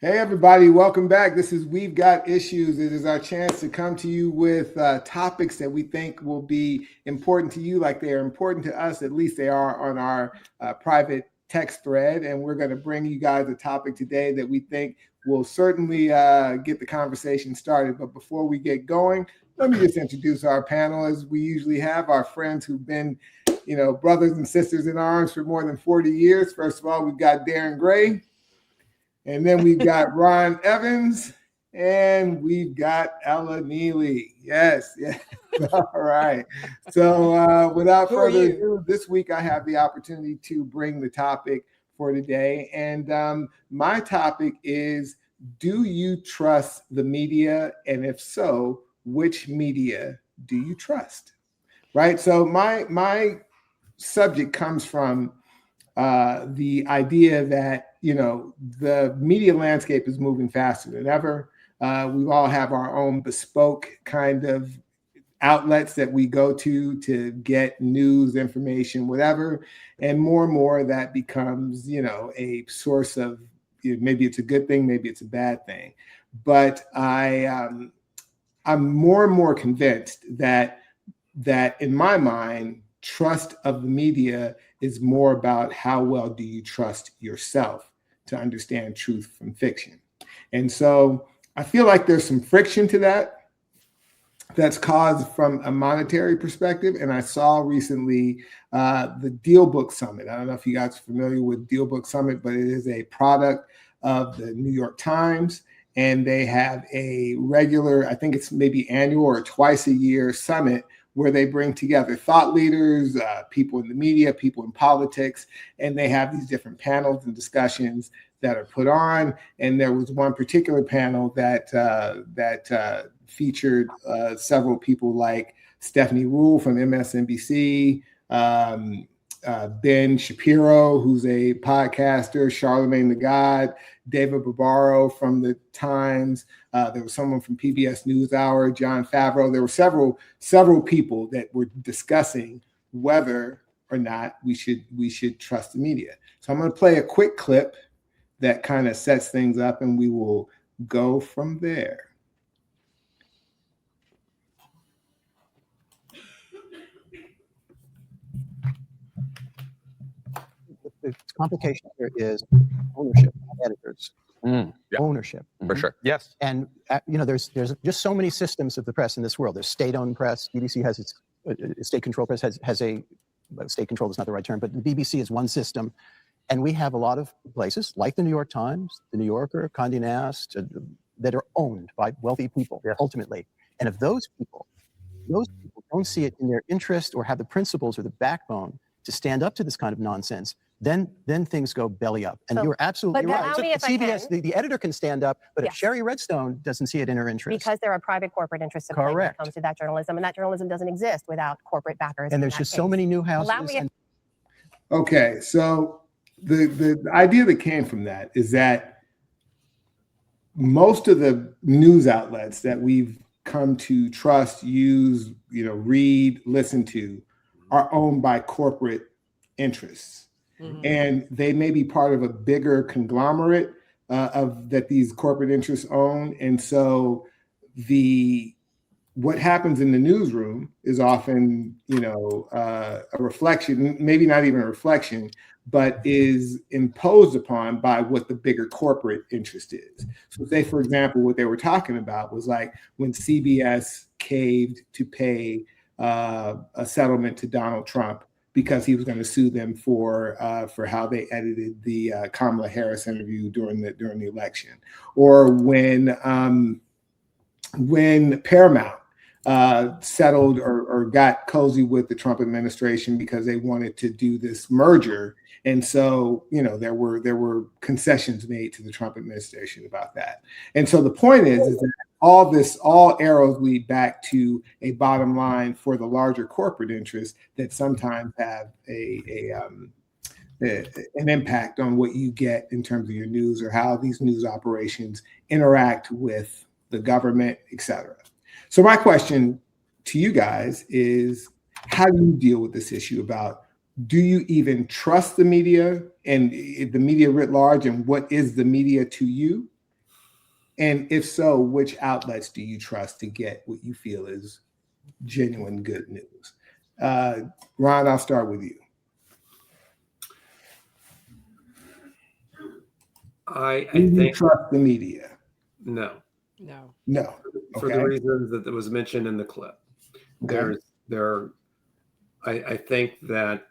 Hey, everybody, welcome back. This is We've Got Issues. It is our chance to come to you with topics that we think will be important to you, like they are important to us. At least they are on our private text thread. And we're going to bring you guys a topic today that we think will certainly get the conversation started. But before we get going, let me just introduce our panel as we usually have, our friends who've been, brothers and sisters in arms for more than 40 years. First of all, we've got Darren Gray. And then we've got Ron Evans, and we've got Ella Neely. Yes. All right. So without further ado, this week I have the opportunity to bring the topic for today. And my topic is, do you trust the media? And if so, which media do you trust? Right. So my subject comes from the idea that the media landscape is moving faster than ever. We all have our own bespoke kind of outlets that we go to get news, information, whatever. And more that becomes, a source of, maybe it's a good thing, maybe it's a bad thing. But I'm more and more convinced that in my mind, trust of the media is more about how well do you trust yourself to understand truth from fiction. And so I feel like there's some friction to that's caused from a monetary perspective. And I saw recently the Deal Book Summit. I don't know if you guys are familiar with Deal Book Summit, but it is a product of the New York Times. And they have a regular, I think it's maybe annual or twice a year summit where they bring together thought leaders, people in the media, people in politics, and they have these different panels and discussions that are put on. And there was one particular panel that featured several people like Stephanie Rule from MSNBC, Ben Shapiro, who's a podcaster, Charlemagne the God, David Barbaro from the Times. There was someone from PBS NewsHour, John Favreau. There were several people that were discussing whether or not we should trust the media. So I'm going to play a quick clip that kind of sets things up, and we will go from there. The complication here is ownership, editors. Ownership. For sure. Yes. And there's just so many systems of the press in this world. There's state-owned press. BBC has its state-controlled press has a state-controlled is not the right term, but the BBC is one system, and we have a lot of places like the New York Times, the New Yorker, Condé Nast, that are owned by wealthy people ultimately. And if those people don't see it in their interest or have the principles or the backbone to stand up to this kind of nonsense, then things go belly up. And you're absolutely right. CBS, the editor can stand up, but if Sherry Redstone doesn't see it in her interest. Because there are private corporate interests at play when it comes to that journalism, and that journalism doesn't exist without corporate backers. And there's just so many new houses. Okay, so the idea that came from that is that most of the news outlets that we've come to trust, use, read, listen to, are owned by corporate interests. Mm-hmm. And they may be part of a bigger conglomerate that these corporate interests own. And so what happens in the newsroom is often, a reflection, maybe not even a reflection, but is imposed upon by what the bigger corporate interest is. So say, for example, what they were talking about was like when CBS caved to pay a settlement to Donald Trump because he was going to sue them for how they edited the Kamala Harris interview during the election, or when Paramount settled or got cozy with the Trump administration because they wanted to do this merger. And so, there were concessions made to the Trump administration about that. And so the point is that all arrows lead back to a bottom line for the larger corporate interests that sometimes have an impact on what you get in terms of your news or how these news operations interact with the government, et cetera. So my question to you guys is, how do you deal with this issue about, do you even trust the media and the media writ large, and what is the media to you? And if so, which outlets do you trust to get what you feel is genuine good news? Ron, I'll start with you. I Do you think trust the media? no. No. For the reasons that was mentioned in the clip. Okay. I think that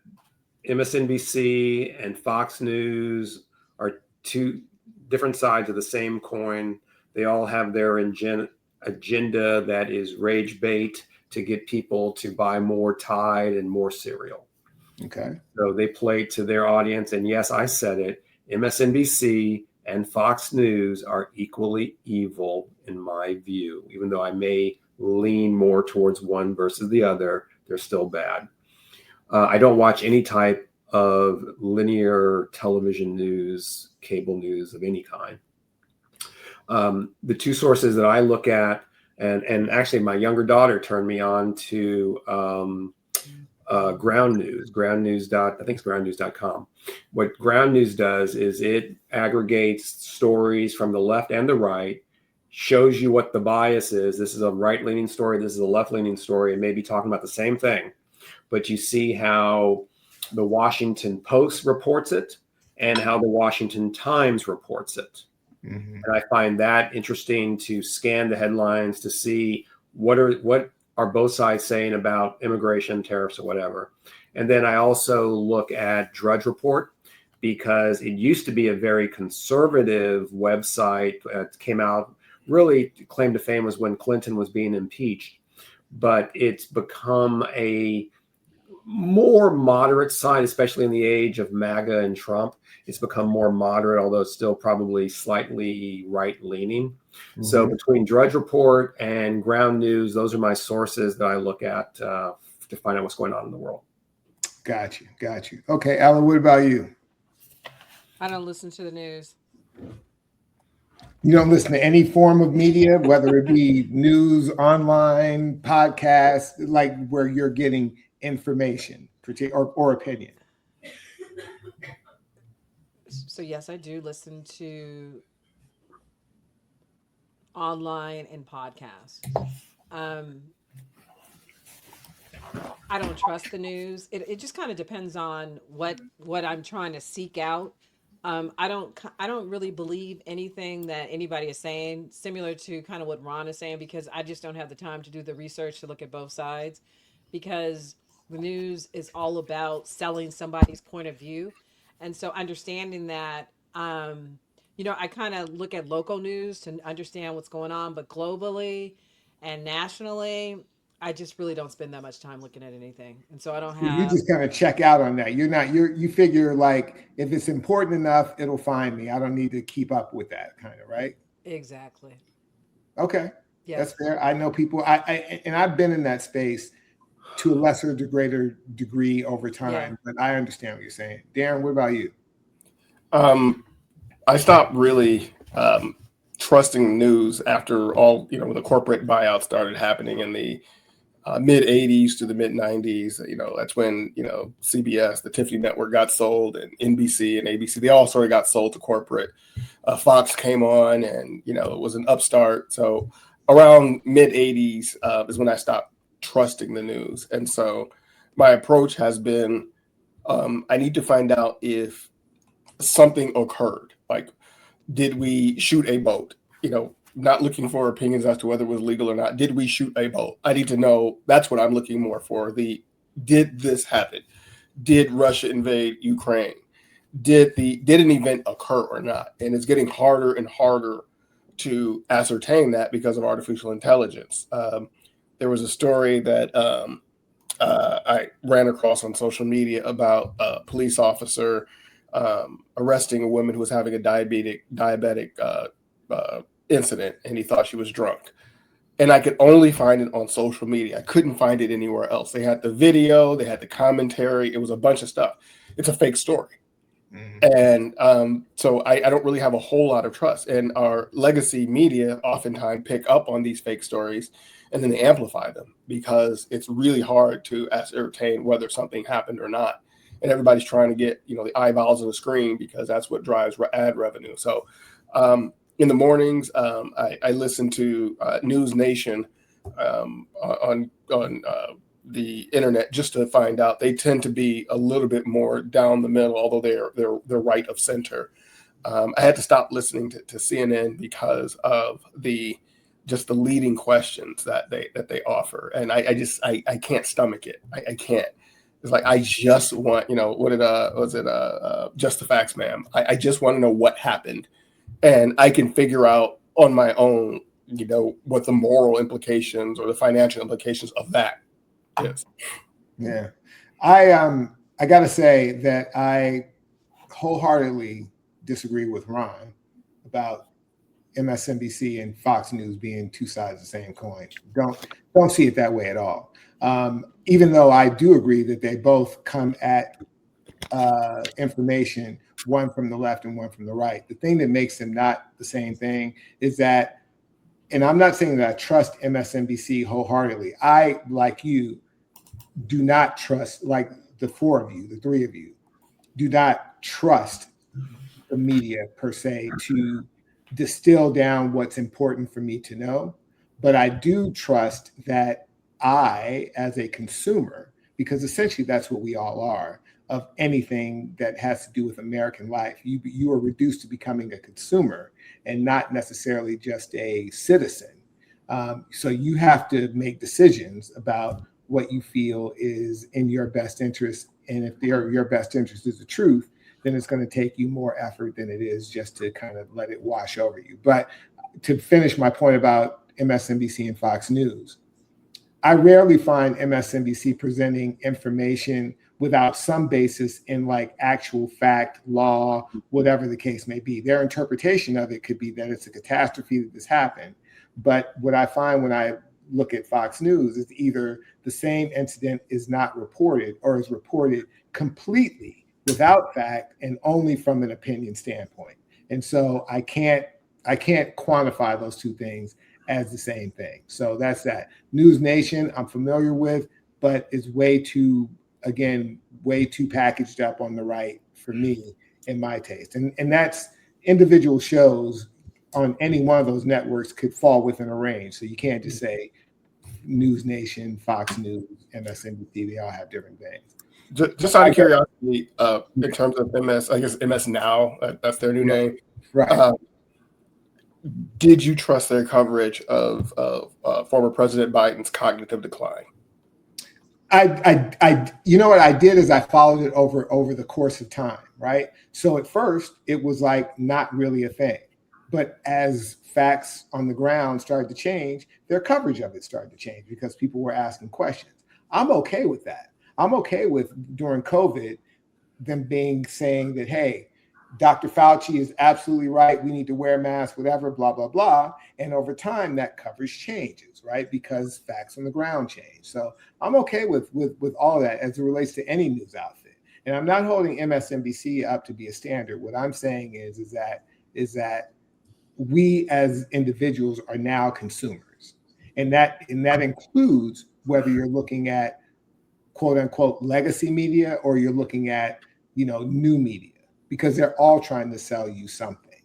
MSNBC and Fox News are two different sides of the same coin. They all have their agenda that is rage bait to get people to buy more Tide and more cereal. Okay. So they play to their audience. And yes, I said it, MSNBC and Fox News are equally evil in my view. Even though I may lean more towards one versus the other, they're still bad. I don't watch any type of linear television news, cable news of any kind. The two sources that I look at, and actually my younger daughter turned me on to ground news, I think it's groundnews.com. What ground news does is it aggregates stories from the left and the right, shows you what the bias is. This is a right-leaning story. This is a left-leaning story, and maybe talking about the same thing. But you see how the Washington Post reports it and how the Washington Times reports it. Mm-hmm. And I find that interesting to scan the headlines to see what are both sides saying about immigration, tariffs, or whatever. And then I also look at Drudge Report, because it used to be a very conservative website. It came out, really claim to fame was when Clinton was being impeached. But it's become a more moderate side, especially in the age of MAGA and Trump. It's become more moderate, although it's still probably slightly right-leaning. Mm-hmm. So between Drudge Report and Ground News, those are my sources that I look at to find out what's going on in the world. Got you. Okay, Alan, what about you? I don't listen to the news. You don't listen to any form of media, whether it be news, online, podcast, like where you're getting information or opinion? So yes, I do listen to online and podcasts. I don't trust the news. It just kind of depends on what I'm trying to seek out. I don't really believe anything that anybody is saying, similar to kind of what Ron is saying, because I just don't have the time to do the research to look at both sides, because the news is all about selling somebody's point of view. And so understanding that, I kind of look at local news to understand what's going on, but globally and nationally, I just really don't spend that much time looking at anything. And so I don't have. You just kind of check out on that. You figure like, if it's important enough, it'll find me. I don't need to keep up with that kind of, right? Exactly. Okay. Yes. That's fair. I know people, and I've been in that space to a lesser to greater degree over time, but I understand what you're saying. Darren, what about you? I stopped really trusting news after all, when the corporate buyout started happening in the mid 80s to the mid 90s. That's when, CBS, the Tiffany network, got sold, and NBC and ABC, they all sort of got sold to corporate. Fox came on, and, it was an upstart. So around mid 80s is when I stopped trusting the news. And so my approach has been, I need to find out if something occurred. Like, did we shoot a boat? Not looking for opinions as to whether it was legal or not. Did we shoot a boat? I need to know. That's what I'm looking more for. Did this happen? Did Russia invade Ukraine? Did an event occur or not? And it's getting harder and harder to ascertain that because of artificial intelligence. There was a story that I ran across on social media about a police officer arresting a woman who was having a diabetic incident, and he thought she was drunk. And I could only find it on social media. I couldn't find it anywhere else. They had the video, they had the commentary. It was a bunch of stuff. It's a fake story. Mm-hmm. And so I don't really have a whole lot of trust. And our legacy media oftentimes pick up on these fake stories and then they amplify them, because it's really hard to ascertain whether something happened or not. And everybody's trying to get, the eyeballs on the screen, because that's what drives ad revenue. So in the mornings, I listen to News Nation on the internet just to find out. They tend to be a little bit more down the middle, although they're right of center. I had to stop listening to CNN because of the leading questions that they offer, and I can't stomach it. I can't. It's like, I just want, what did was it Just the Facts, ma'am? I just want to know what happened, and I can figure out on my own, what the moral implications or the financial implications of that is. Yeah, I gotta say that I wholeheartedly disagree with Ron about MSNBC and Fox News being two sides of the same coin. Don't see it that way at all. Even though I do agree that they both come at information, one from the left and one from the right. The thing that makes them not the same thing is that, and I'm not saying that I trust MSNBC wholeheartedly. I, like you, do not trust, like the four of you, the three of you, do not trust the media per se to distill down what's important for me to know. But I do trust that I, as a consumer, because essentially that's what we all are, of anything that has to do with American life, you are reduced to becoming a consumer and not necessarily just a citizen. So you have to make decisions about what you feel is in your best interest. And if your best interest is the truth, then it's going to take you more effort than it is just to kind of let it wash over you. But to finish my point about MSNBC and Fox News, I rarely find MSNBC presenting information without some basis in like actual fact, law, whatever the case may be. Their interpretation of it could be that it's a catastrophe that this happened. But what I find when I look at Fox News is either the same incident is not reported or is reported completely without fact and only from an opinion standpoint. And so I can't quantify those two things as the same thing. So that's that. News Nation, I'm familiar with, but it's way too packaged up on the right for me in my taste. And that's individual shows on any one of those networks could fall within a range. So you can't just say News Nation, Fox News, MSNBC, they all have different things. Just out of curiosity, in terms of MS Now, that's their new name. Right. Did you trust their coverage of former President Biden's cognitive decline? You know what I did is I followed it over the course of time, right? So at first it was like not really a thing, but as facts on the ground started to change, their coverage of it started to change because people were asking questions. I'm okay with that. I'm okay with during COVID them saying that, hey, Dr. Fauci is absolutely right. We need to wear masks, whatever, blah, blah, blah. And over time, that coverage changes, right? Because facts on the ground change. So I'm okay with all of that as it relates to any news outfit. And I'm not holding MSNBC up to be a standard. What I'm saying is that we as individuals are now consumers. And that includes whether you're looking at quote unquote legacy media or you're looking at, new media, because they're all trying to sell you something.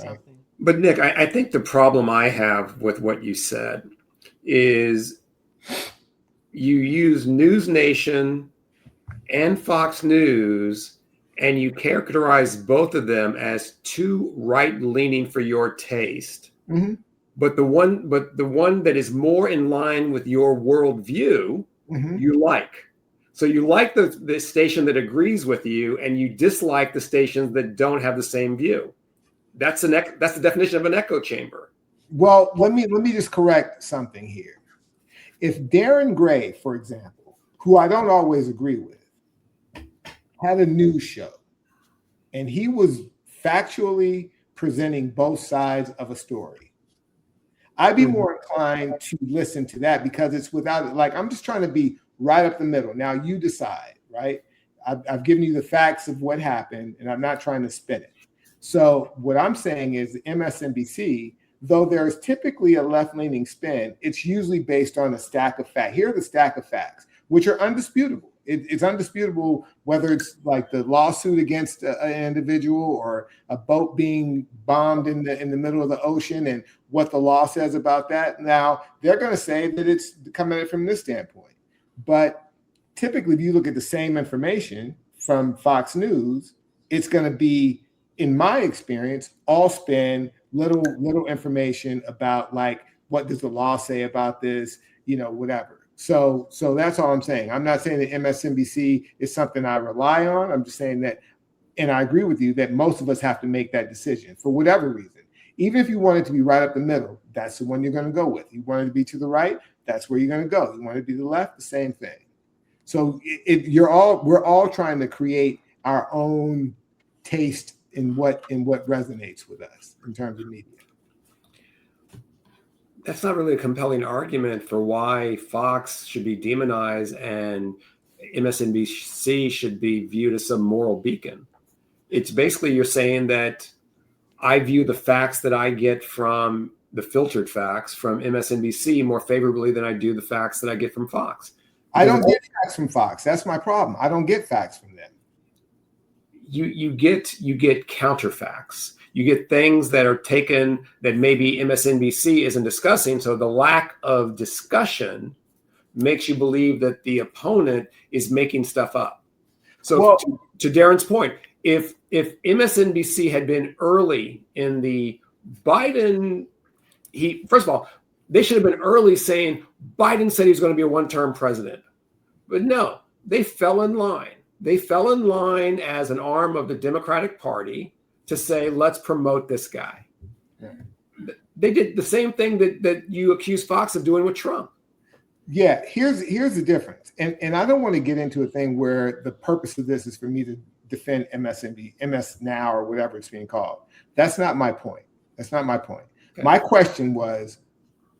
Right? But Nick, I think the problem I have with what you said is you use News Nation and Fox News and you characterize both of them as too right-leaning for your taste. Mm-hmm. But the one that is more in line with your worldview, mm-hmm. you like. So you like the station that agrees with you, and you dislike the stations that don't have the same view. That's the definition of an echo chamber. Well, let me just correct something here. If Darren Gray, for example, who I don't always agree with, had a news show, and he was factually presenting both sides of a story, I'd be more inclined to listen to that because it's without it. Like, I'm just trying to be right up the middle. Now you decide, right? I've given you the facts of what happened, and I'm not trying to spin it. So what I'm saying is MSNBC, though there's typically a left-leaning spin, it's usually based on a stack of facts. Here are the stack of facts, which are undisputable. It's undisputable, whether it's like the lawsuit against an individual or a boat being bombed in the middle of the ocean and what the law says about that. Now, they're going to say that it's coming at it from this standpoint. But typically, if you look at the same information from Fox News, it's going to be, in my experience, all spin, little information about like, what does the law say about this, whatever. So that's all I'm saying. I'm not saying that MSNBC is something I rely on. I'm just saying that, and I agree with you, that most of us have to make that decision for whatever reason. Even if you want it to be right up the middle, that's the one you're going to go with. You want it to be to the right, that's where you're going to go. You want it to be to the left, the same thing. So we're all trying to create our own taste in what resonates with us in terms of media. That's not really a compelling argument for why Fox should be demonized and MSNBC should be viewed as some moral beacon. It's basically, you're saying that I view the facts that I get from the filtered facts from MSNBC more favorably than I do the facts that I get from Fox. I don't get facts from Fox. That's my problem. I don't get facts from them. You get counterfacts. You get things that are taken that maybe MSNBC isn't discussing. So the lack of discussion makes you believe that the opponent is making stuff up. So to Darren's point, if MSNBC had been early in the Biden, first of all, they should have been early saying Biden said he was going to be a one-term president. But no, they fell in line. They fell in line as an arm of the Democratic Party to say, let's promote this guy. Yeah. They did the same thing that you accuse Fox of doing with Trump. Yeah, here's the difference. And I don't want to get into a thing where the purpose of this is for me to defend MS Now or whatever it's being called. That's not my point. That's not my point. Okay. My question was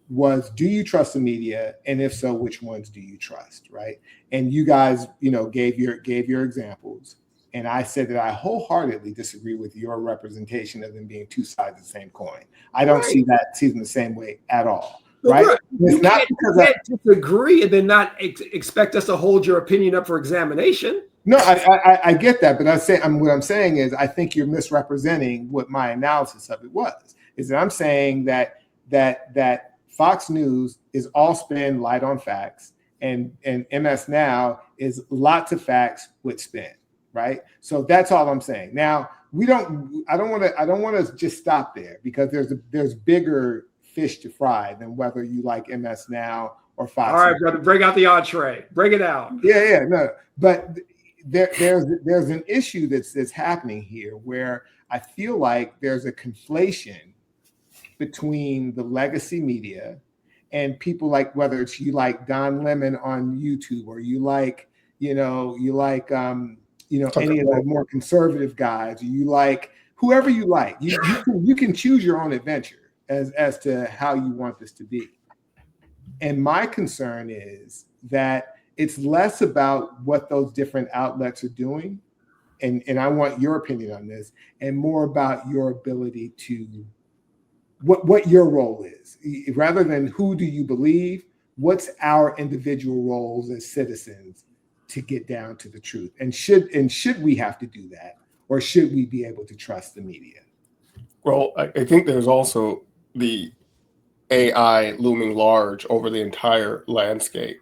do you trust the media? And if so, which ones do you trust, right? And you guys, gave your examples. And I said that I wholeheartedly disagree with your representation of them being two sides of the same coin. I don't see them the same way at all, right? You can't disagree and then not expect us to hold your opinion up for examination. No, I get that, but what I'm saying is I think you're misrepresenting what my analysis of it was. Is that I'm saying that Fox News is all spin, light on facts, and MS Now is lots of facts with spin. Right. So that's all I'm saying. Now I don't want to just stop there, because there's bigger fish to fry than whether you like MS Now or Fox. All right, brother, bring out the entree. Bring it out. Yeah, no. But there's an issue that's happening here where I feel like there's a conflation between the legacy media and people like, whether it's you like Don Lemon on YouTube or you like any of the more conservative guys, or you like whoever you like. You can choose your own adventure as to how you want this to be. And my concern is that it's less about what those different outlets are doing, and I want your opinion on this, and more about your ability to what your role is, rather than who do you believe. What's our individual roles as citizens to get down to the truth? And should we have to do that, or should we be able to trust the media? Well, I think there's also the AI looming large over the entire landscape,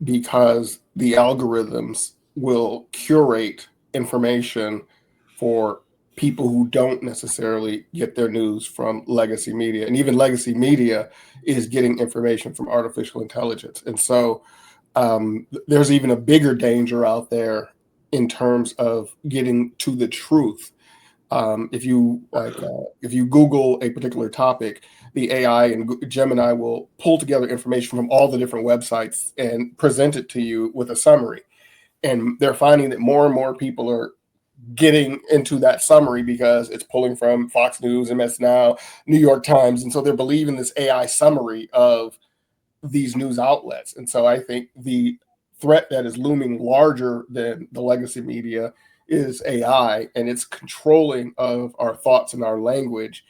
because the algorithms will curate information for people who don't necessarily get their news from legacy media. And even legacy media is getting information from artificial intelligence. And so there's even a bigger danger out there in terms of getting to the truth. If you Google a particular topic, the AI and Gemini will pull together information from all the different websites and present it to you with a summary. And they're finding that more and more people are getting into that summary because it's pulling from Fox News, MS Now, New York Times. And so they're believing this AI summary of these news outlets. And so I think the threat that is looming larger than the legacy media is AI, and its controlling of our thoughts and our language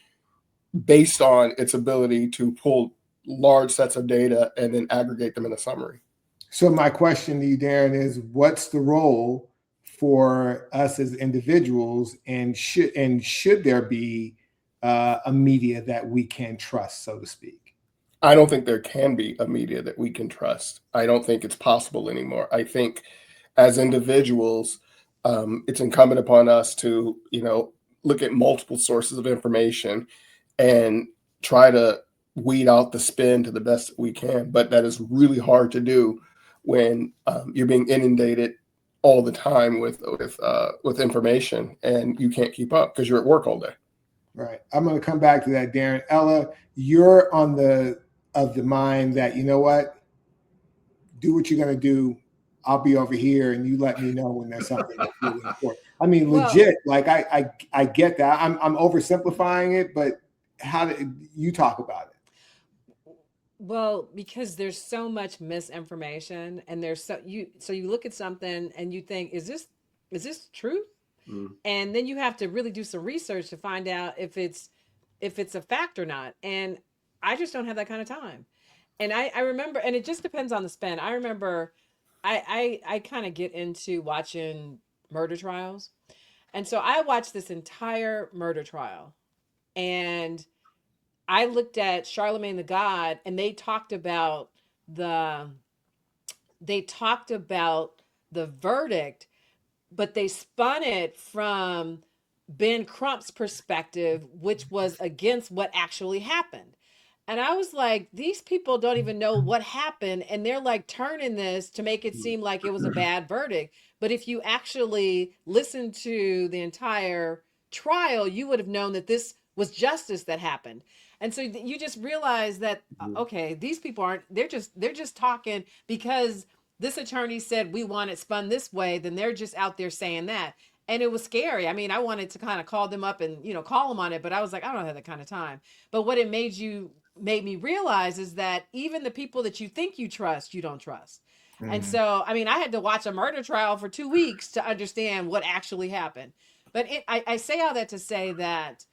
based on its ability to pull large sets of data and then aggregate them in a summary. So my question to you, Darren, is what's the role for us as individuals, and should there be a media that we can trust, so to speak? I don't think there can be a media that we can trust. I don't think it's possible anymore. I think as individuals, it's incumbent upon us to, look at multiple sources of information and try to weed out the spin to the best that we can. But that is really hard to do when you're being inundated all the time with information and you can't keep up because you're at work all day. Right. I'm going to come back to that, Darren. Ella, you're of the mind that, you know what, do what you're going to do. I'll be over here, and you let me know when there's something that's really important. I mean, legit. Like I get that. I'm oversimplifying it, but how do you talk about it? Well, because there's so much misinformation, and so you look at something and you think, is this true? And then you have to really do some research to find out if it's a fact or not. And I just don't have that kind of time. And I remember, and it just depends on the spin. I remember I kind of get into watching murder trials. And so I watched this entire murder trial, and I looked at Charlemagne the God, and they talked about the verdict, but they spun it from Ben Crump's perspective, which was against what actually happened. And I was like, these people don't even know what happened, and they're like turning this to make it seem like it was a bad verdict. But if you actually listen to the entire trial, you would have known that this was justice that happened. And so you just realize that, okay, these people they're just talking because this attorney said we want it spun this way, then they're just out there saying that. And it was scary. I mean, I wanted to kind of call them up and, call them on it, but I was like, I don't have that kind of time. But what it made me realize is that even the people that you think you trust, you don't trust. Mm-hmm. And so, I mean, I had to watch a murder trial for 2 weeks to understand what actually happened. But I say all that to say that,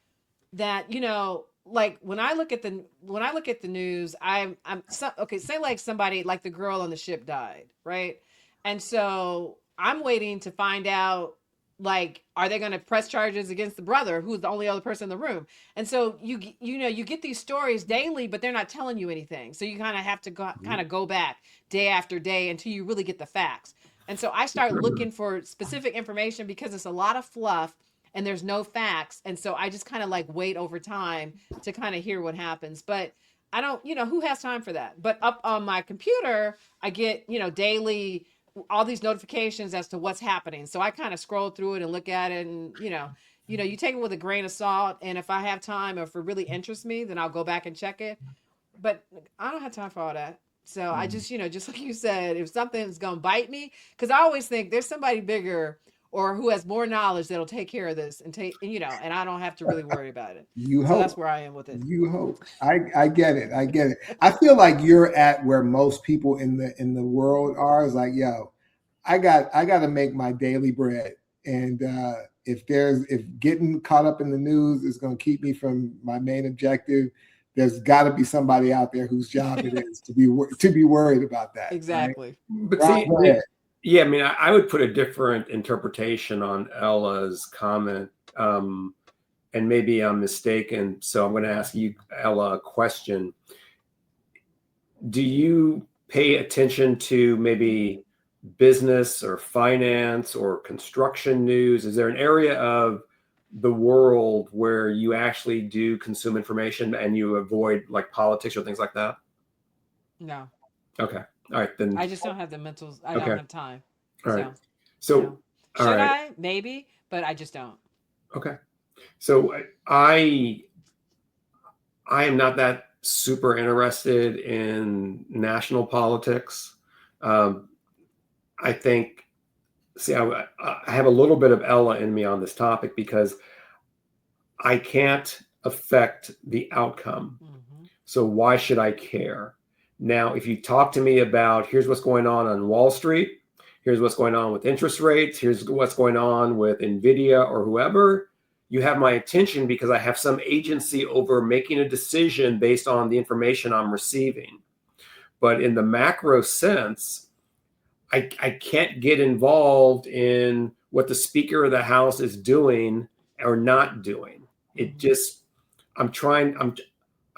like when I look at the news, say like somebody like the girl on the ship died, right? And so I'm waiting to find out, like, are they going to press charges against the brother, who's the only other person in the room? And so you get these stories daily, but they're not telling you anything. So you kind of have to go back day after day until you really get the facts. And so I start looking for specific information because it's a lot of fluff and there's no facts. And so I just kind of like wait over time to kind of hear what happens. But I don't, who has time for that? But up on my computer, I get, daily, all these notifications as to what's happening. So I kind of scroll through it and look at it, and, you take it with a grain of salt. And if I have time, or if it really interests me, then I'll go back and check it. But I don't have time for all that. So I just, just like you said, if something's going to bite me, because I always think there's somebody bigger or who has more knowledge that'll take care of this and and I don't have to really worry about it. So that's where I am with it. You hope. I get it. I feel like you're at where most people in the world are. Is like, yo, I got to make my daily bread. And if getting caught up in the news is going to keep me from my main objective, there's got to be somebody out there whose job it is to be worried about that. Exactly. Right? But see, yeah, I mean, I would put a different interpretation on Ella's comment, and maybe I'm mistaken. So I'm going to ask you, Ella, a question. Do you pay attention to maybe business or finance or construction news? Is there an area of the world where you actually do consume information and you avoid like politics or things like that? No. Okay. All right, then I just don't have the mentals. I don't have time. All right. So should I? Maybe, but I just don't. Okay. So I am not that super interested in national politics. I think, I have a little bit of Ella in me on this topic because I can't affect the outcome. Mm-hmm. So why should I care? Now, if you talk to me about here's what's going on Wall Street, here's what's going on with interest rates, here's what's going on with NVIDIA or whoever, you have my attention because I have some agency over making a decision based on the information I'm receiving. But in the macro sense, I can't get involved in what the Speaker of the House is doing or not doing. It just, I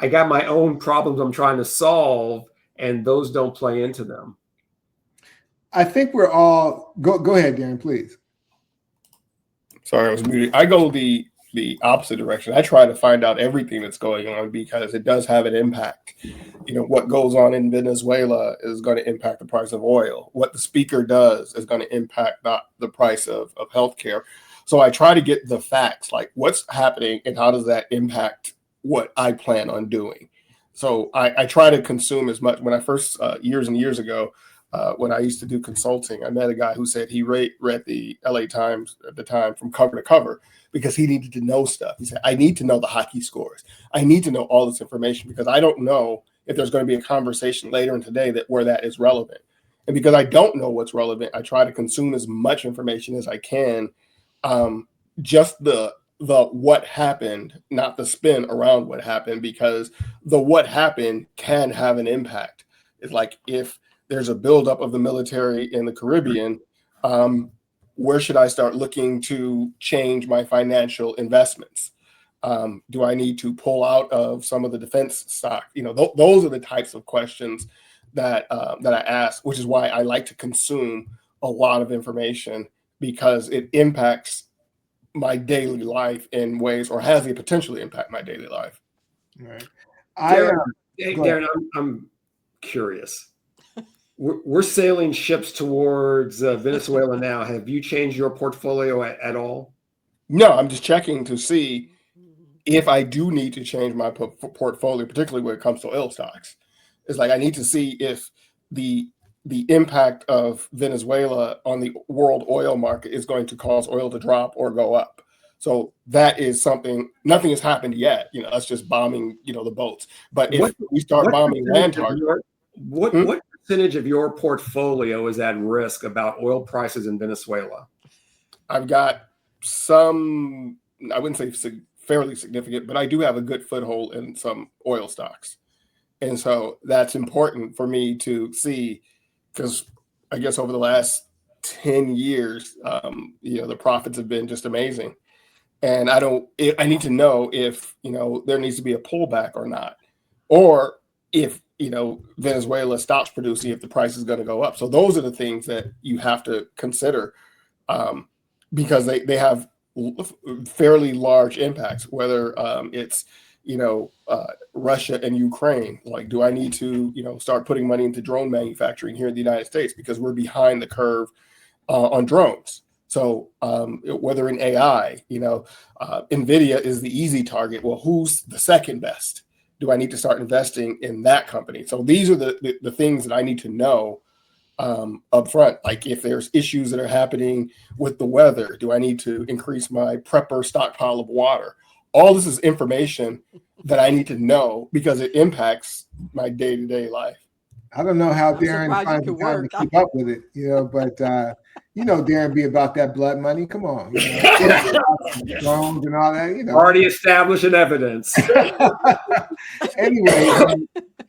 got my own problems I'm trying to solve, and those don't play into them. I think we're all, go ahead, Darren, please. Sorry, I was muted. I go the opposite direction. I try to find out everything that's going on because it does have an impact. You know, what goes on in Venezuela is going to impact the price of oil. What the speaker does is going to impact the price of healthcare. So I try to get the facts, like what's happening and how does that impact what I plan on doing. So I try to consume as much. When I first, years and years ago, when I used to do consulting, I met a guy who said he read the LA Times at the time from cover to cover because he needed to know stuff. He said, I need to know the hockey scores. I need to know all this information because I don't know if there's going to be a conversation later in today where that is relevant. And because I don't know what's relevant, I try to consume as much information as I can. Just the what happened, not the spin around what happened, because the what happened can have an impact. It's like if there's a buildup of the military in the Caribbean, where should I start looking to change my financial investments? Do I need to pull out of some of the defense stock? You know, those are the types of questions that I ask, which is why I like to consume a lot of information because it impacts my daily life in ways, or has the potential to impact my daily life. Right. Darren, I'm curious. We're sailing ships towards Venezuela now. Have you changed your portfolio at all? No, I'm just checking to see if I do need to change my portfolio, particularly when it comes to oil stocks. It's like I need to see if the impact of Venezuela on the world oil market is going to cause oil to drop or go up. So that is something, nothing has happened yet. You know, that's just bombing, you know, the boats. But if we start bombing land targets, what percentage of your portfolio is at risk about oil prices in Venezuela? I've got some, I wouldn't say fairly significant, but I do have a good foothold in some oil stocks. And so that's important for me to see, because I guess over the last 10 years, you know, the profits have been just amazing. And I need to know if, you know, there needs to be a pullback or not, or if, you know, Venezuela stops producing, if the price is going to go up. So those are the things that you have to consider because they have fairly large impacts, whether it's, you know, Russia and Ukraine. Like, do I need to, you know, start putting money into drone manufacturing here in the United States because we're behind the curve on drones? So whether in AI, you know, NVIDIA is the easy target. Well, who's the second best? Do I need to start investing in that company? So these are the things that I need to know up front. Like if there's issues that are happening with the weather, do I need to increase my prepper stockpile of water? All this is information that I need to know because it impacts my day-to-day life. I don't know how Darren finds the time to keep up with it, you know, but you know, Darren be about that blood money. Come on, you know, drones and all that, you know. Already established in evidence. Anyway,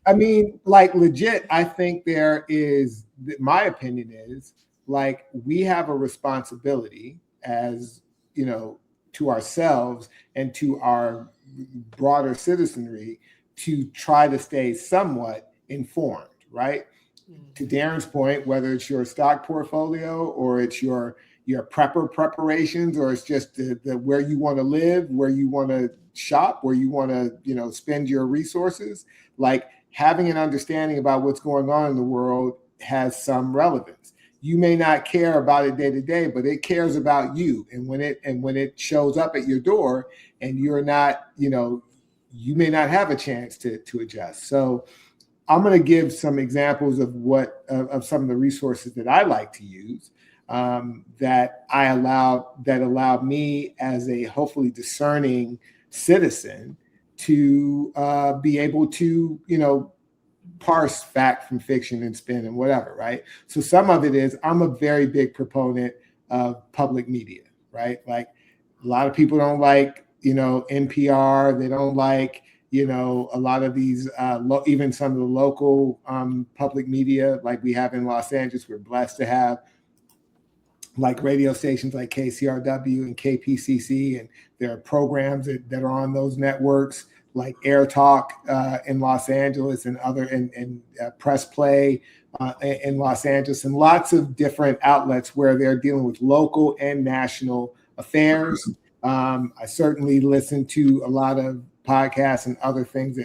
I mean, like legit, I think there is, my opinion is like we have a responsibility as, you know, to ourselves and to our broader citizenry to try to stay somewhat informed, right? To Darren's point, whether it's your stock portfolio or it's your prepper preparations, or it's just the where you want to live, where you want to shop, where you want to, you know, spend your resources, like having an understanding about what's going on in the world has some relevance. You may not care about it day to day, but it cares about you. And when it shows up at your door and you're not, you know, you may not have a chance to adjust. So I'm going to give some examples of of some of the resources that I like to use that allowed me as a hopefully discerning citizen to be able to, you know, parse fact from fiction and spin and whatever, right? So some of it is I'm a very big proponent of public media, right? Like a lot of people don't like, you know, NPR. They don't like, you know, a lot of these, even some of the local public media, like we have in Los Angeles, we're blessed to have like radio stations like KCRW and KPCC, and there are programs that are on those networks like Air Talk in Los Angeles and other and Press Play in Los Angeles, and lots of different outlets where they're dealing with local and national affairs. I certainly listen to a lot of podcasts and other things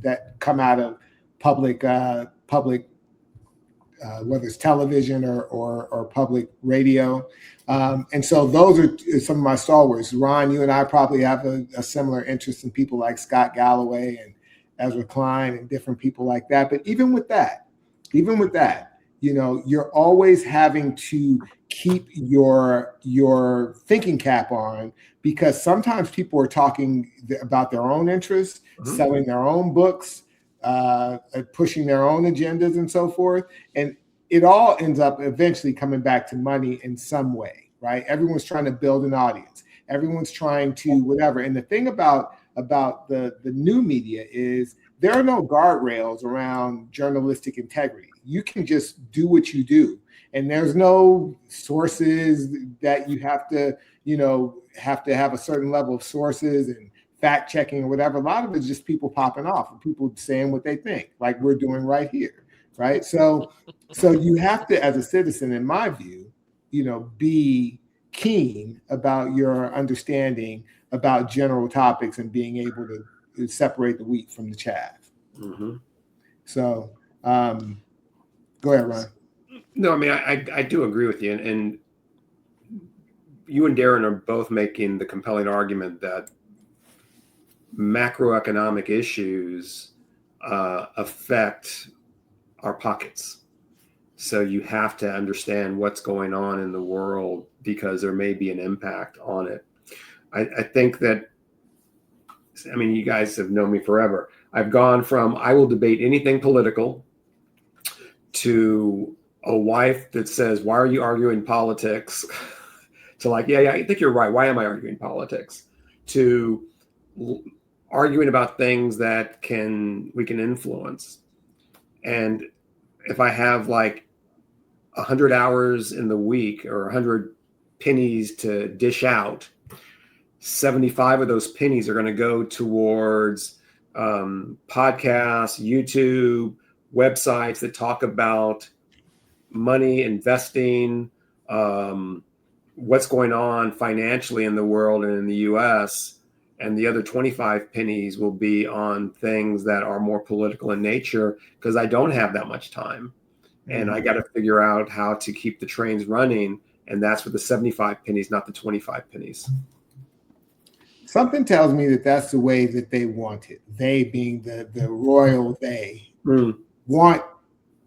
that come out of public whether it's television or public radio. And so those are some of my stalwarts. Ron, you and I probably have a similar interest in people like Scott Galloway and Ezra Klein and different people like that. But even with that, you know, you're always having to keep your thinking cap on, because sometimes people are talking about their own interests, selling their own books, pushing their own agendas and so forth. And it all ends up eventually coming back to money in some way, right? Everyone's trying to build an audience. Everyone's trying to whatever. And the thing about the new media is there are no guardrails around journalistic integrity. You can just do what you do. And there's no sources that you have to have a certain level of sources and fact checking or whatever. A lot of it's just people popping off and people saying what they think, like we're doing right here, right? So you have to, as a citizen, in my view, you know, be keen about your understanding about general topics and being able to separate the wheat from the chaff. Mm-hmm. So go ahead, Ron. No, I mean, I do agree with you. And you and Darren are both making the compelling argument that macroeconomic issues affect our pockets. So you have to understand what's going on in the world because there may be an impact on it. I think that, I mean, you guys have known me forever. I've gone from I will debate anything political to a wife that says, why are you arguing politics? To like, yeah, I think you're right. Why am I arguing politics? To arguing about things that we can influence. And if I have like 100 hours in the week or 100 pennies to dish out, 75 of those pennies are going to go towards podcasts, YouTube, websites that talk about money, investing, what's going on financially in the world and in the US. And the other 25 pennies will be on things that are more political in nature because I don't have that much time. And I got to figure out how to keep the trains running. And that's with the 75 pennies, not the 25 pennies. Something tells me that that's the way that they want it. They being the royal they want,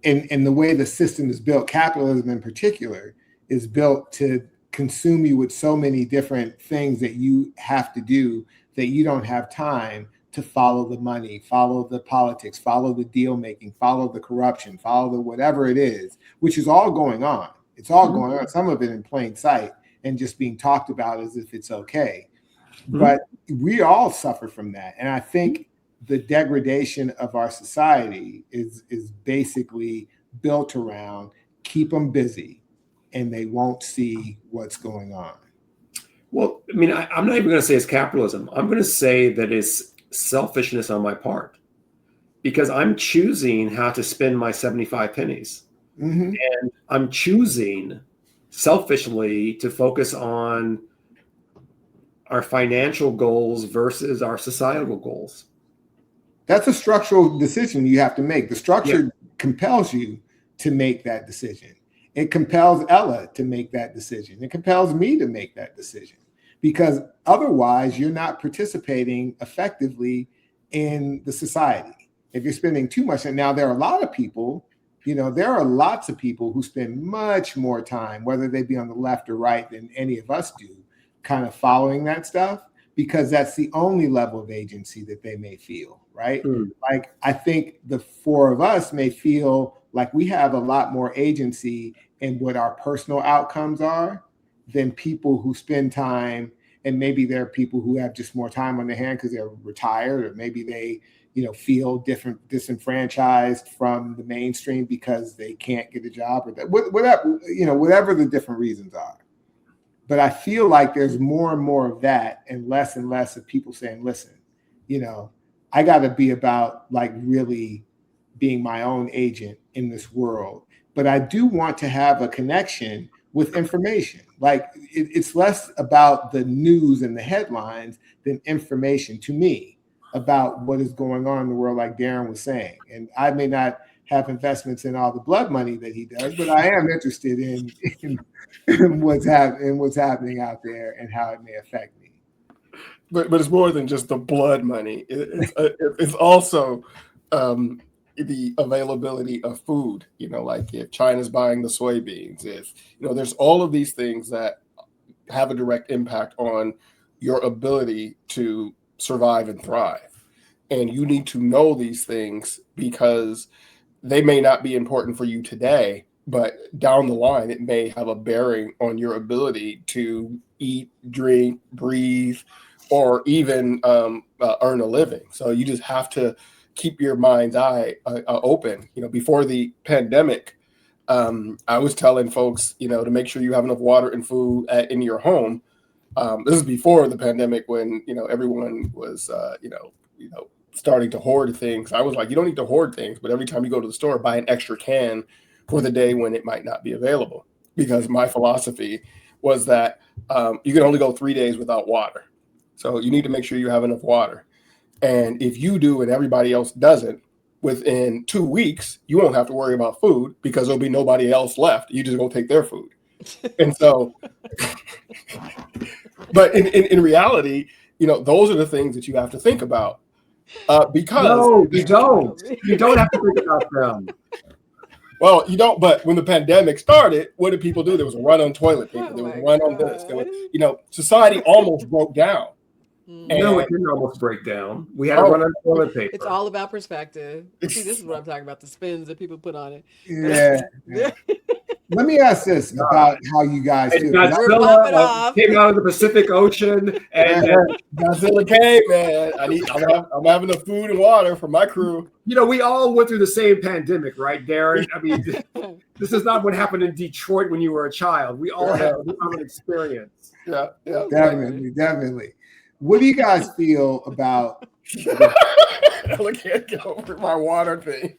and the way the system is built, capitalism in particular, is built to consume you with so many different things that you have to do that you don't have time to follow the money, follow the politics, follow the deal making, follow the corruption, follow the whatever it is, which is all going on. It's all going on, some of it in plain sight and just being talked about as if it's okay. But we all suffer from that. And I think the degradation of our society is basically built around keep them busy and they won't see what's going on. Well, I mean, I'm not even going to say it's capitalism. I'm going to say that it's selfishness on my part because I'm choosing how to spend my 75 pennies. And I'm choosing selfishly to focus on our financial goals versus our societal goals. That's a structural decision you have to make. The structure compels you to make that decision. It compels Ella to make that decision. It compels me to make that decision because otherwise you're not participating effectively in the society. If you're spending too much, and now there are a lot of people, you know, there are lots of people who spend much more time, whether they be on the left or right than any of us do, kind of following that stuff because that's the only level of agency that they may feel, right? Like I think the four of us may feel like we have a lot more agency in what our personal outcomes are than people who spend time and maybe there are people who have just more time on their hand because they're retired, or maybe they, feel disenfranchised from the mainstream because they can't get a job, or that, whatever the different reasons are. But I feel like there's more and more of that and less of people saying, listen, I got to be about like really being my own agent in this world. But I do want to have a connection with information. Like it's less about the news and the headlines than information to me about what is going on in the world, like Darren was saying. And I may not have investments in all the blood money that he does, but I am interested in what's happening out there and how it may affect me. But it's more than just the blood money. It's also the availability of food. Like if China's buying the soybeans, if there's all of these things that have a direct impact on your ability to survive and thrive. And you need to know these things because they may not be important for you today, but down the line, it may have a bearing on your ability to eat, drink, breathe, or even earn a living. So you just have to keep your mind's eye open. Before the pandemic, I was telling folks, to make sure you have enough water and food in your home. This is before the pandemic when, everyone was, starting to hoard things. I was like, you don't need to hoard things, but every time you go to the store, buy an extra can for the day when it might not be available. Because my philosophy was that you can only go 3 days without water. So you need to make sure you have enough water. And if you do and everybody else doesn't, within 2 weeks, you won't have to worry about food because there'll be nobody else left. You just go take their food. And so, but in reality, those are the things that you have to think about. Because no, you don't. You don't have to think about them. Well, you don't. But when the pandemic started, what did people do? There was a run on toilet paper. There was a run on this. There was, society almost broke down. No, it didn't almost break down. We had to run on toilet paper. It's all about perspective. See, this is what I'm talking about, the spins that people put on it. Yeah. Let me ask this about how you guys feel. Godzilla came out of the Pacific Ocean, and Godzilla came, man. I'm having the food and water for my crew. We all went through the same pandemic, right, Darren? I mean, this is not what happened in Detroit when you were a child. We all have an experience. Yeah, definitely. What do you guys feel about? I can't get over my water thing.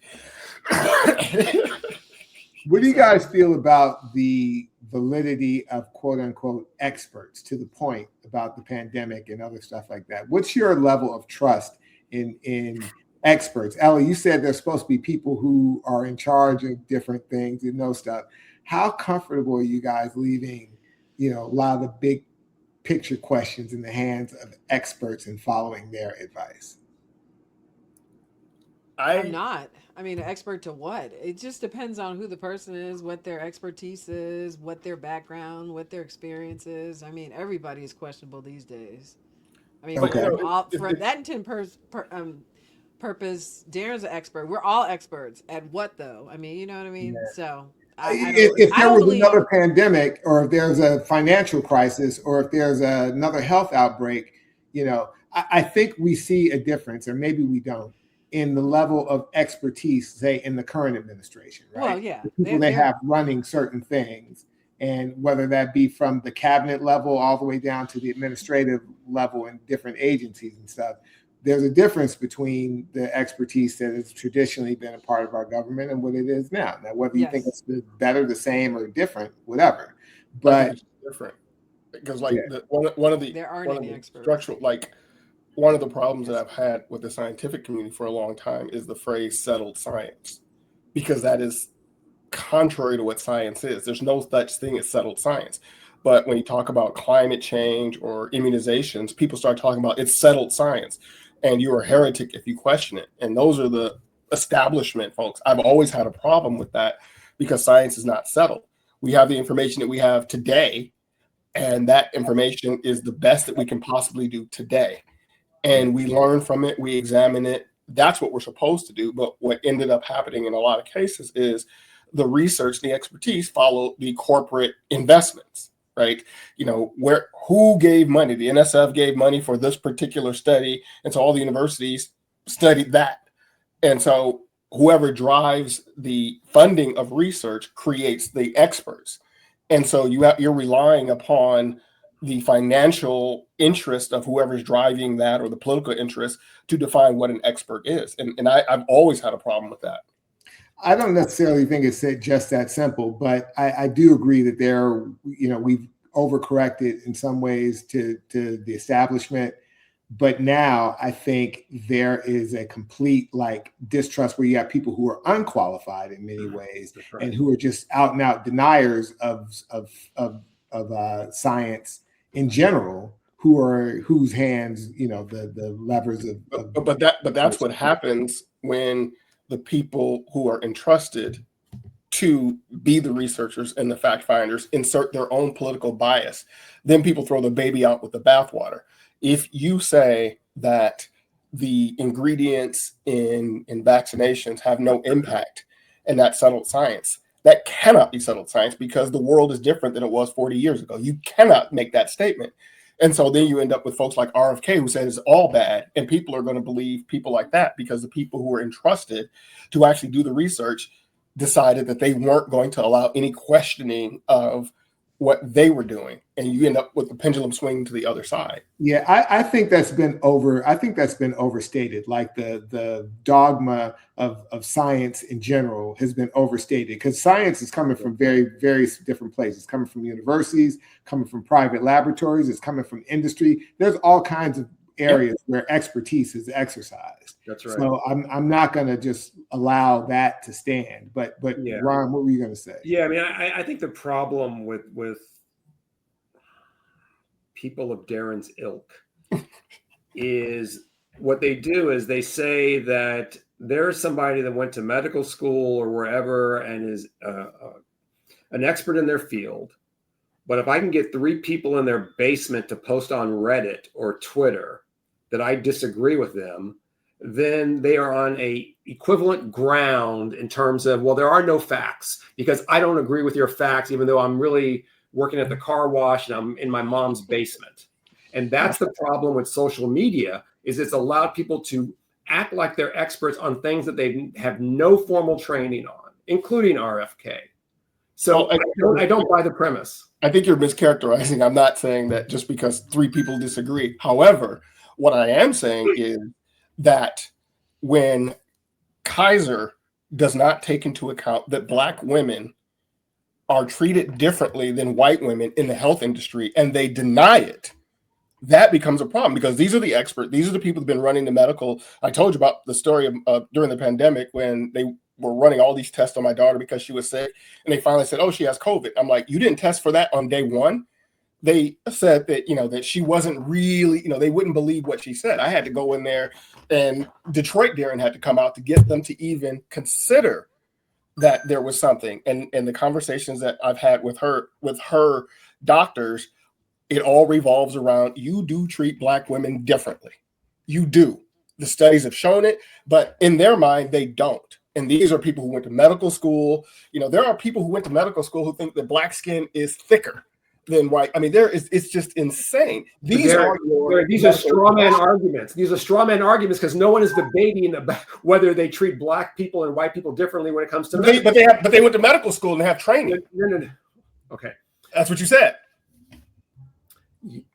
What do you guys feel about the validity of quote unquote experts, to the point about the pandemic and other stuff like that? What's your level of trust in experts? Ellie, you said there's supposed to be people who are in charge of different things and know stuff. How comfortable are you guys leaving, a lot of the big picture questions in the hands of experts and following their advice? I'm not. I mean, an expert to what? It just depends on who the person is, what their expertise is, what their background, what their experience is. I mean, everybody is questionable these days. I mean, for that intent purpose, Darren's an expert. We're all experts at what, though? I mean, you know what I mean? Yeah. So if there was another pandemic, or if there's a financial crisis, or if there's another health outbreak, I think we see a difference, or maybe we don't, in the level of expertise, say, in the current administration, right? Well, yeah. The people they have running certain things, and whether that be from the cabinet level all the way down to the administrative level in different agencies and stuff, there's a difference between the expertise that has traditionally been a part of our government and what it is now. Now, whether you think it's better, the same, or different, whatever, but it's different because, like, one of the there aren't any experts. Structural, like, one of the problems that I've had with the scientific community for a long time is the phrase settled science, because that is contrary to what science is. There's no such thing as settled science. But when you talk about climate change or immunizations, people start talking about it's settled science, and you're a heretic if you question it. And those are the establishment folks. I've always had a problem with that because science is not settled. We have the information that we have today, and that information is the best that we can possibly do today. And we learn from it, we examine it. That's what we're supposed to do. But what ended up happening in a lot of cases is the research, the expertise follow the corporate investments. right? Who gave money? The NSF gave money for this particular study, and so all the universities studied that. And so whoever drives the funding of research creates the experts. And so you're relying upon the financial interest of whoever's driving that, or the political interest, to define what an expert is. And I've always had a problem with that. I don't necessarily think it's just that simple, but I do agree that we've overcorrected in some ways to the establishment. But now I think there is a complete distrust where you have people who are unqualified in many ways, right, and who are just out and out deniers of science in general, whose hands, the levers of. But that's what happens when the people who are entrusted to be the researchers and the fact finders insert their own political bias. Then people throw the baby out with the bathwater. If you say that the ingredients in vaccinations have no impact and that's settled science, that cannot be settled science, because the world is different than it was 40 years ago. You cannot make that statement. And so then you end up with folks like RFK who says it's all bad, and people are going to believe people like that because the people who are entrusted to actually do the research decided that they weren't going to allow any questioning of what they were doing, and you end up with the pendulum swinging to the other side. Yeah, I think that's been overstated. Like the dogma of science in general has been overstated, because science is coming from various different places. It's coming from universities, coming from private laboratories, it's coming from industry. There's all kinds of areas where expertise is exercised. That's right. So I'm not going to just allow that to stand. But yeah. Ron, what were you going to say? Yeah, I mean, I think the problem with people of Darren's ilk is what they do is they say that there's somebody that went to medical school or wherever and is an expert in their field. But if I can get 3 people in their basement to post on Reddit or Twitter that I disagree with them, then they are on a equivalent ground in terms of, well, there are no facts because I don't agree with your facts, even though I'm really working at the car wash and I'm in my mom's basement. And that's the problem with social media, is it's allowed people to act like they're experts on things that they have no formal training on, including RFK. So I don't buy the premise. I think you're mischaracterizing. I'm not saying that just because 3 people disagree. However, what I am saying is that when Kaiser does not take into account that Black women are treated differently than white women in the health industry, and they deny it, that becomes a problem, because these are the experts. These are the people who've been running the medical. I told you about the story of during the pandemic when they were running all these tests on my daughter because she was sick, and they finally said, oh, she has COVID. I'm like, you didn't test for that on day 1? They said that, that she wasn't really, they wouldn't believe what she said. I had to go in there, and Detroit Darren had to come out to get them to even consider that there was something. And the conversations that I've had with her doctors, it all revolves around, you do treat Black women differently. You do. The studies have shown it, but in their mind, they don't. And these are people who went to medical school. There are people who went to medical school who think that Black skin is thicker than white. I mean, it's just insane. These are straw man arguments. These are straw man arguments because no one is debating about whether they treat Black people and white people differently when it comes to but they went to medical school and have training. No. Okay. That's what you said.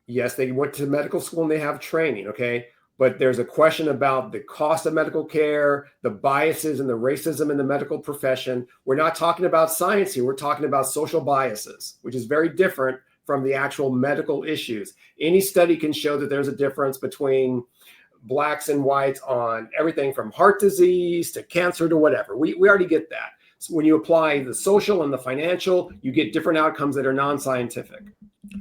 Yes, they went to medical school and they have training, okay? But there's a question about the cost of medical care, the biases and the racism in the medical profession. We're not talking about science here. We're talking about social biases, which is very different from the actual medical issues. Any study can show that there's a difference between Blacks and whites on everything from heart disease to cancer to whatever. We already get that. So when you apply the social and the financial, you get different outcomes that are non-scientific.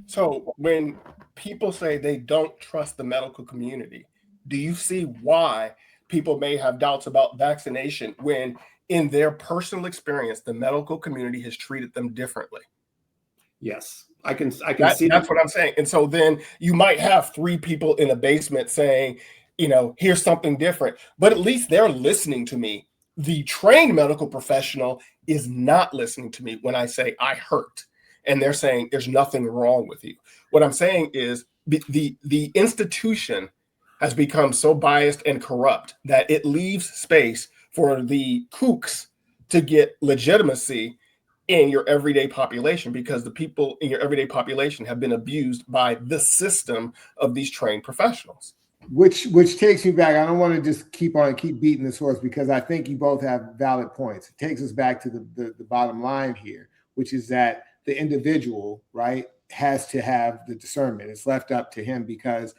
So when people say they don't trust the medical community, do you see why people may have doubts about vaccination when in their personal experience, the medical community has treated them differently? Yes, I can see that's what I'm saying. And so then you might have 3 people in a basement saying, here's something different, but at least they're listening to me. The trained medical professional is not listening to me when I say I hurt. and they're saying there's nothing wrong with you. What I'm saying is the institution has become so biased and corrupt that it leaves space for the kooks to get legitimacy in your everyday population, because the people in your everyday population have been abused by the system of these trained professionals. Which takes me back. I don't want to just keep beating this horse, because I think you both have valid points. It takes us back to the bottom line here, which is that the individual, right, has to have the discernment. It's left up to him, because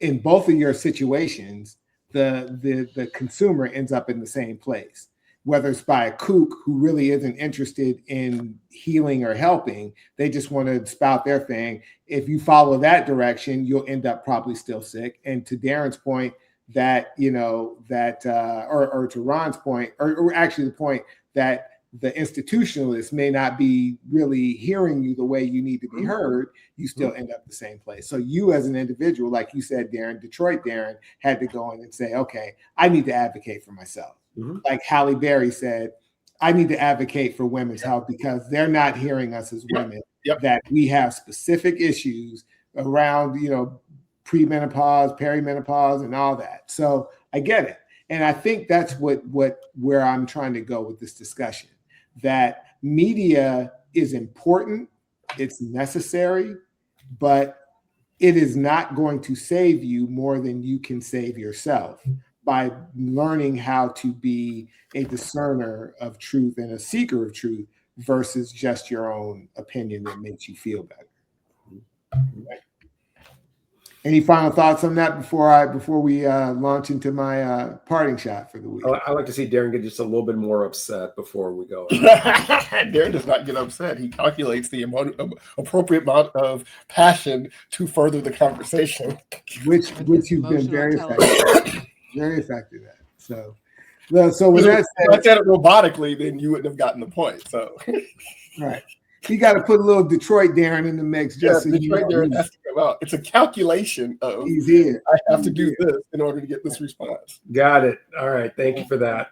in both of your situations, the consumer ends up in the same place, whether it's by a kook who really isn't interested in healing or helping. They just want to spout their thing. If you follow that direction, you'll end up probably still sick. And to Darren's point, that, or to Ron's point, or actually the point that the institutionalists may not be really hearing you the way you need to be heard, you still end up the same place. So you as an individual, like you said, Darren, Detroit Darren, had to go in and say, okay, I need to advocate for myself. Like Halle Berry said, I need to advocate for women's health, because they're not hearing us as women, that we have specific issues around, premenopause, perimenopause, and all that. So I get it. And I think that's where I'm trying to go with this discussion, that media is important, it's necessary, but it is not going to save you more than you can save yourself by learning how to be a discerner of truth and a seeker of truth versus just your own opinion that makes you feel better. Right. Any final thoughts on that before we launch into my parting shot for the week? I like to see Darren get just a little bit more upset before we go. Darren does not get upset. He calculates the appropriate amount of passion to further the conversation, which you've been very effective. Very effective at. So with that said, if I said it robotically, then you wouldn't have gotten the point. So, right, you got to put a little Detroit Darren in the mix. Just so Detroit Darren has to come out. It's a calculation of he's here. I have to do this in order to get this response. Got it. All right, thank you for that.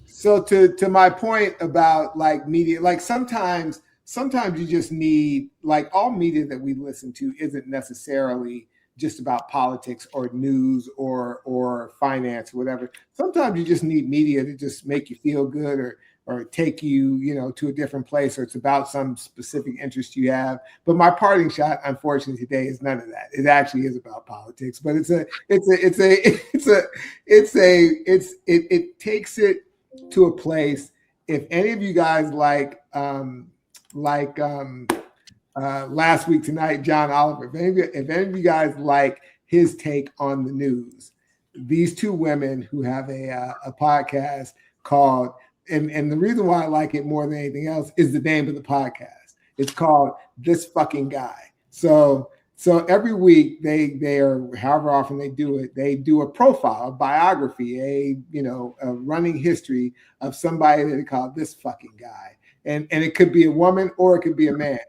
So to my point about like media, like sometimes you just need, like, all media that we listen to isn't necessarily just about politics or news or finance or whatever. Sometimes you just need media to just make you feel good or take you, to a different place, or it's about some specific interest you have. But my parting shot, unfortunately, today is none of that. It actually is about politics, but it takes it to a place. If any of you guys last week tonight, John Oliver, if any of you guys like his take on the news, these two women who have a podcast called, and the reason why I like it more than anything else is the name of the podcast. It's called This Fucking Guy. So every week they are, however often they do it, they do a profile, a biography, a running history of somebody that they call This Fucking Guy. And it could be a woman or it could be a man.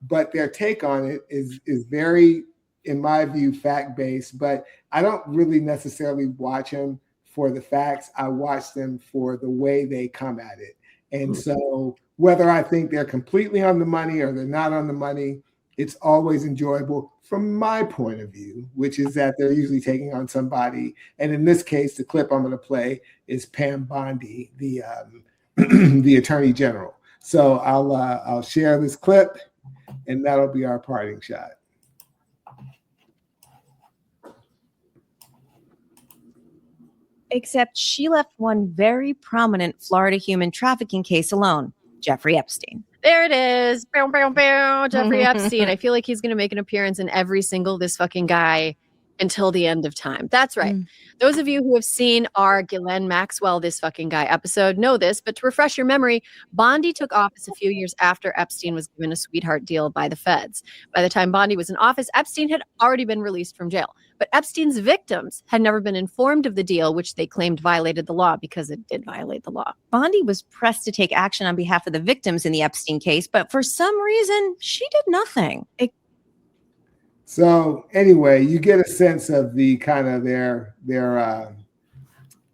But their take on it is very, in my view, fact-based. But I don't really necessarily watch them for the facts. I watch them for the way they come at it. And so whether I think they're completely on the money or they're not on the money, it's always enjoyable from my point of view, which is that they're usually taking on somebody. And in this case, the clip I'm going to play is Pam Bondi, the the Attorney General. So I'll share this clip, and that'll be our parting shot. Except she left one very prominent Florida human trafficking case alone, Jeffrey Epstein. There it is. Bow, bow, bow, Jeffrey Epstein. I feel like he's going to make an appearance in every single This Fucking Guy until the end of time. That's right. Those of you who have seen our Ghislaine Maxwell This Fucking Guy episode know this, but to refresh your memory, Bondi took office a few years after Epstein was given a sweetheart deal by the feds. By the time Bondi was in office, Epstein had already been released from jail. But Epstein's victims had never been informed of the deal, which they claimed violated the law, because it did violate the law. Bondi was pressed to take action on behalf of the victims in the Epstein case, but for some reason, she did nothing. So anyway, you get a sense of the kind of their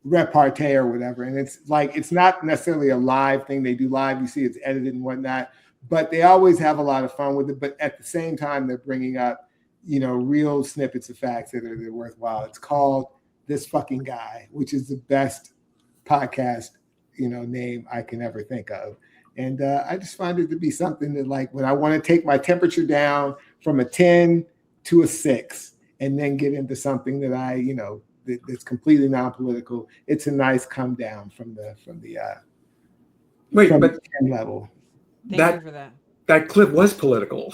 repartee or whatever. And it's like, it's not necessarily a live thing they do live. You see it's edited and whatnot, but they always have a lot of fun with it. But at the same time, they're bringing up, real snippets of facts that are worthwhile. It's called This Fucking Guy, which is the best podcast, name I can ever think of. And I just find it to be something that, like, when I want to take my temperature down from a 10 to a 6 and then get into something that I, that's completely non-political, it's a nice come down from the 10 level. Thank you for that. That clip was political.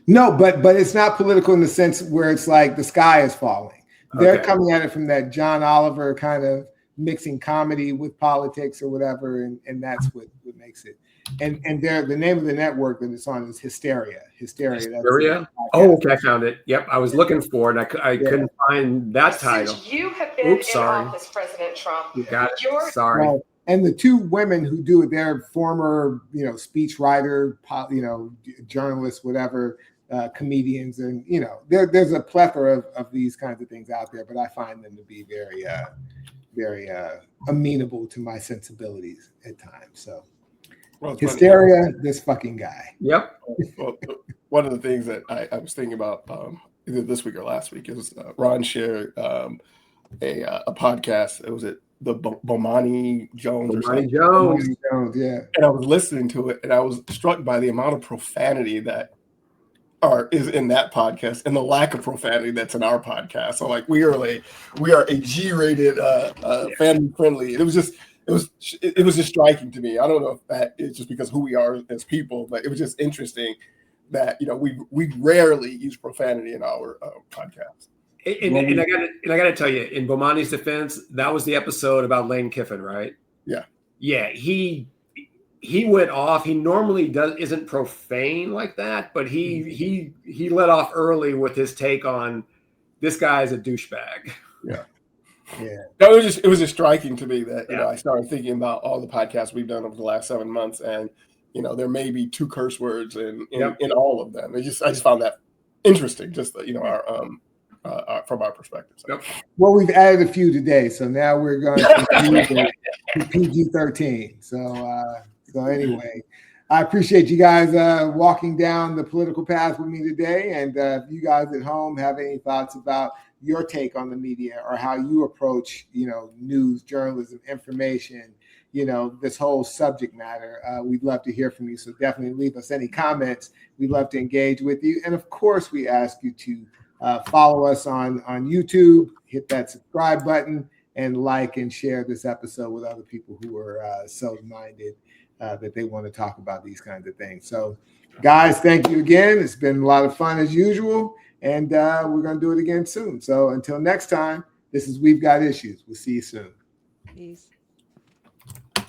No, but it's not political in the sense where it's like the sky is falling. They're coming at it from that John Oliver kind of mixing comedy with politics or whatever, and that's what makes it. And the name of the network that it's on is Hysteria. Hysteria? Oh, okay, I found it. Yep, I was looking for it. I couldn't find that title. Since you have been in office, President Trump. Got it. Sorry. Well, and the two women who do it, they're former, speech writer, journalists, whatever, comedians, and there's a plethora of these kinds of things out there. But I find them to be very, very amenable to my sensibilities at times. So, Hysteria, This Fucking Guy. Yep. Well, one of the things that I was thinking about either this week or last week is Ron shared a podcast. It was the Bomani Jones or something. Bomani Jones, yeah. And I was listening to it, and I was struck by the amount of profanity that is in that podcast and the lack of profanity that's in our podcast. So, like, we are a G-rated, family friendly. It was just striking to me. I don't know if that is just because who we are as people, but it was just interesting that we rarely use profanity in our podcast. And I got to tell you, in Bomani's defense, that was the episode about Lane Kiffin, right? Yeah. Yeah, he went off. He normally isn't profane like that, but he let off early with his take on this guy's a douchebag. Yeah. Yeah. No, it was just striking to me that I started thinking about all the podcasts we've done over the last 7 months, and there may be 2 curse words in all of them. I just found that interesting, just our from our perspective. So. Yep. Well, we've added a few today, so now we're going to PG-13. So anyway, I appreciate you guys walking down the political path with me today. And if you guys at home have any thoughts about your take on the media or how you approach, news, journalism, information, this whole subject matter, we'd love to hear from you. So definitely leave us any comments. We'd love to engage with you. And of course, we ask you to follow us on YouTube, hit that subscribe button, and like and share this episode with other people who are so minded that they want to talk about these kinds of things. So, guys, thank you again. It's been a lot of fun as usual, and we're going to do it again soon. So until next time, this is We've Got Issues. We'll see you soon. Peace.